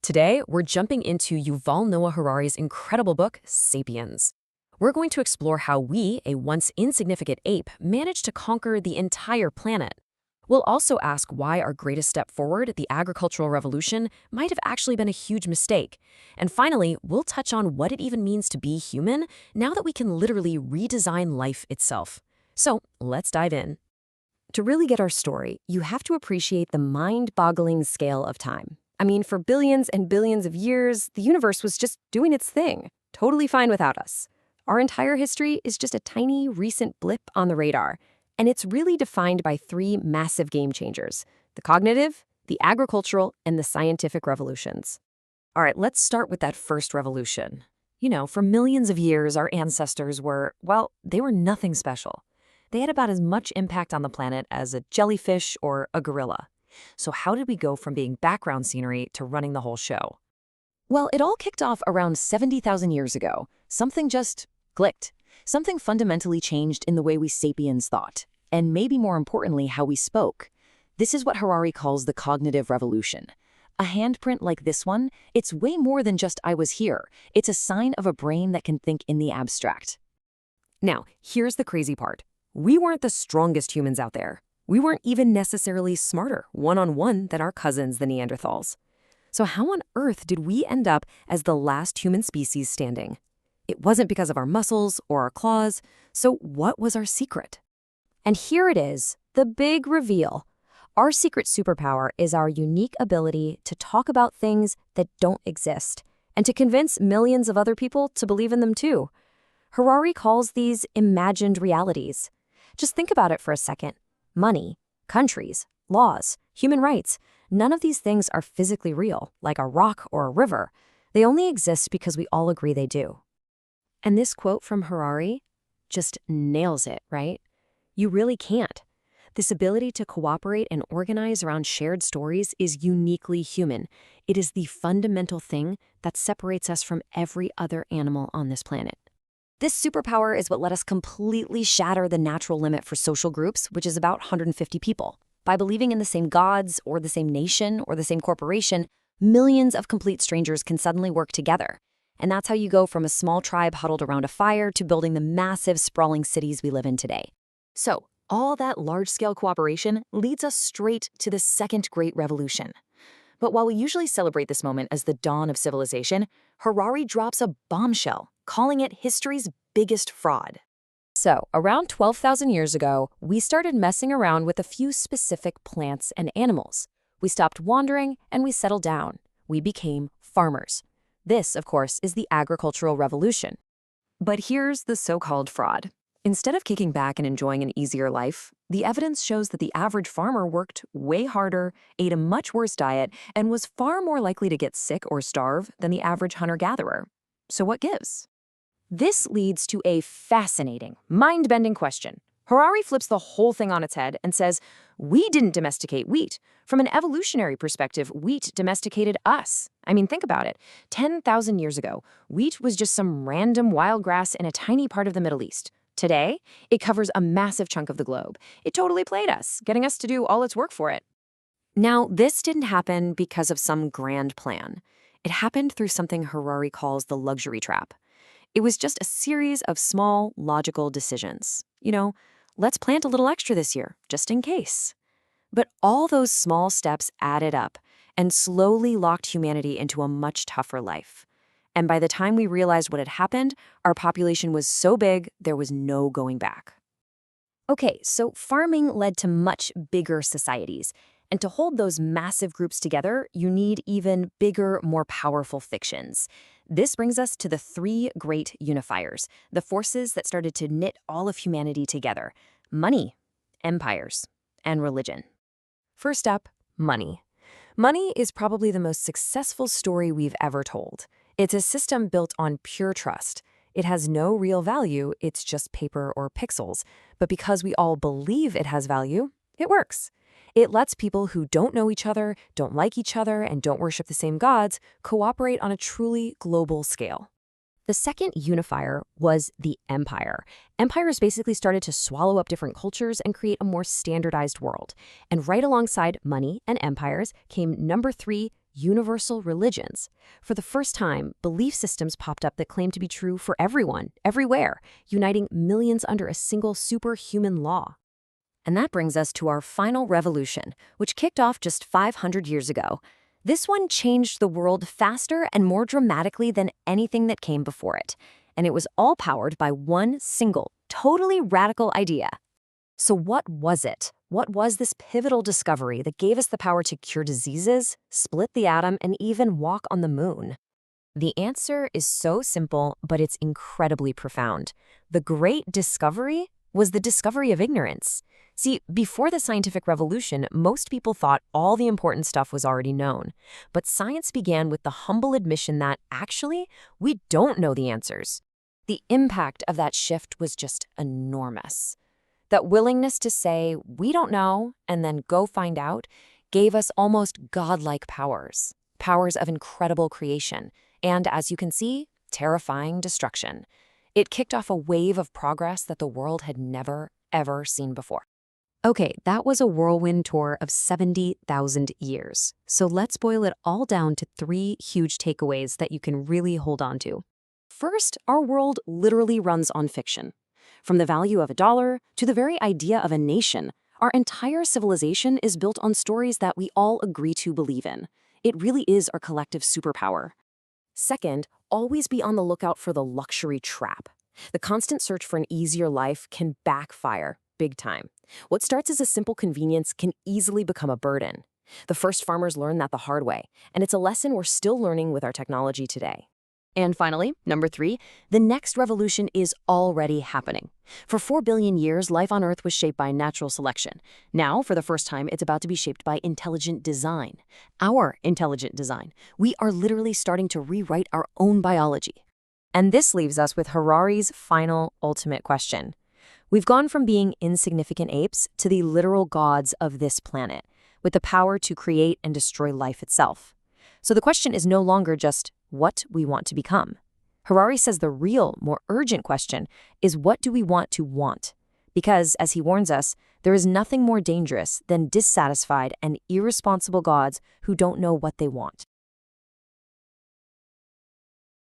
Today, we're jumping into Yuval Noah Harari's incredible book, Sapiens. We're going to explore how we, a once insignificant ape, managed to conquer the entire planet. We'll also ask why our greatest step forward, the agricultural revolution, might have actually been a huge mistake. And finally, we'll touch on what it even means to be human now that we can literally redesign life itself. So, let's dive in. To really get our story, you have to appreciate the mind-boggling scale of time. I mean, for billions and billions of years, the universe was just doing its thing, totally fine without us. Our entire history is just a tiny, recent blip on the radar, and it's really defined by three massive game changers: the cognitive, the agricultural, and the scientific revolutions. All right, let's start with that first revolution. For millions of years, our ancestors they were nothing special. They had about as much impact on the planet as a jellyfish or a gorilla. So how did we go from being background scenery to running the whole show? Well, it all kicked off around 70,000 years ago. Something just clicked. Something fundamentally changed in the way we sapiens thought, and maybe more importantly, how we spoke. This is what Harari calls the cognitive revolution. A handprint like this one, it's way more than just "I was here." It's a sign of a brain that can think in the abstract. Now, here's the crazy part. We weren't the strongest humans out there. We weren't even necessarily smarter one-on-one than our cousins, the Neanderthals. So how on earth did we end up as the last human species standing? It wasn't because of our muscles or our claws. So what was our secret? And here it is, the big reveal. Our secret superpower is our unique ability to talk about things that don't exist and to convince millions of other people to believe in them too. Harari calls these imagined realities. Just think about it for a second. Money, countries, laws, human rights, none of these things are physically real, like a rock or a river. They only exist because we all agree they do. And this quote from Harari just nails it, right? You really can't. This ability to cooperate and organize around shared stories is uniquely human. It is the fundamental thing that separates us from every other animal on this planet. This superpower is what let us completely shatter the natural limit for social groups, which is about 150 people. By believing in the same gods, or the same nation, or the same corporation, millions of complete strangers can suddenly work together. And that's how you go from a small tribe huddled around a fire to building the massive, sprawling cities we live in today. So, all that large-scale cooperation leads us straight to the Second Great Revolution. But while we usually celebrate this moment as the dawn of civilization, Harari drops a bombshell, calling it history's biggest fraud. So, around 12,000 years ago, we started messing around with a few specific plants and animals. We stopped wandering and we settled down. We became farmers. This, of course, is the agricultural revolution. But here's the so-called fraud. Instead of kicking back and enjoying an easier life, the evidence shows that the average farmer worked way harder, ate a much worse diet, and was far more likely to get sick or starve than the average hunter-gatherer. So what gives? This leads to a fascinating, mind-bending question. Harari flips the whole thing on its head and says, we didn't domesticate wheat. From an evolutionary perspective, wheat domesticated us. I mean, think about it. 10,000 years ago, wheat was just some random wild grass in a tiny part of the Middle East. Today, it covers a massive chunk of the globe. It totally played us, getting us to do all its work for it. Now, this didn't happen because of some grand plan. It happened through something Harari calls the luxury trap. It was just a series of small, logical decisions. Let's plant a little extra this year, just in case. But all those small steps added up and slowly locked humanity into a much tougher life. And by the time we realized what had happened, our population was so big, there was no going back. Okay, so farming led to much bigger societies. And to hold those massive groups together, you need even bigger, more powerful fictions. This brings us to the three great unifiers, the forces that started to knit all of humanity together: money, empires, and religion. First up, money. Money is probably the most successful story we've ever told. It's a system built on pure trust. It has no real value, it's just paper or pixels. But because we all believe it has value, it works. It lets people who don't know each other, don't like each other, and don't worship the same gods cooperate on a truly global scale. The second unifier was the empire. Empires basically started to swallow up different cultures and create a more standardized world. And right alongside money and empires came number 3, universal religions. For the first time, belief systems popped up that claimed to be true for everyone, everywhere, uniting millions under a single superhuman law. And that brings us to our final revolution, which kicked off just 500 years ago. This one changed the world faster and more dramatically than anything that came before it. And it was all powered by one single, totally radical idea. So what was it? What was this pivotal discovery that gave us the power to cure diseases, split the atom, and even walk on the moon? The answer is so simple, but it's incredibly profound. The great discovery was the discovery of ignorance. See, before the scientific revolution, most people thought all the important stuff was already known. But science began with the humble admission that, actually, we don't know the answers. The impact of that shift was just enormous. That willingness to say, we don't know, and then go find out, gave us almost godlike powers. Powers of incredible creation, and, as you can see, terrifying destruction. It kicked off a wave of progress that the world had never, ever seen before. Okay, that was a whirlwind tour of 70,000 years. So let's boil it all down to 3 huge takeaways that you can really hold on to. First, our world literally runs on fiction. From the value of $1 to the very idea of a nation, our entire civilization is built on stories that we all agree to believe in. It really is our collective superpower. Second, always be on the lookout for the luxury trap. The constant search for an easier life can backfire big time. What starts as a simple convenience can easily become a burden. The first farmers learned that the hard way, and it's a lesson we're still learning with our technology today. And finally, number 3, the next revolution is already happening. For 4 billion years, life on Earth was shaped by natural selection. Now, for the first time, it's about to be shaped by intelligent design. Our intelligent design. We are literally starting to rewrite our own biology. And this leaves us with Harari's final, ultimate question. We've gone from being insignificant apes to the literal gods of this planet, with the power to create and destroy life itself. So the question is no longer just what we want to become. Harari says the real, more urgent question is, what do we want to want? Because, as he warns us, there is nothing more dangerous than dissatisfied and irresponsible gods who don't know what they want.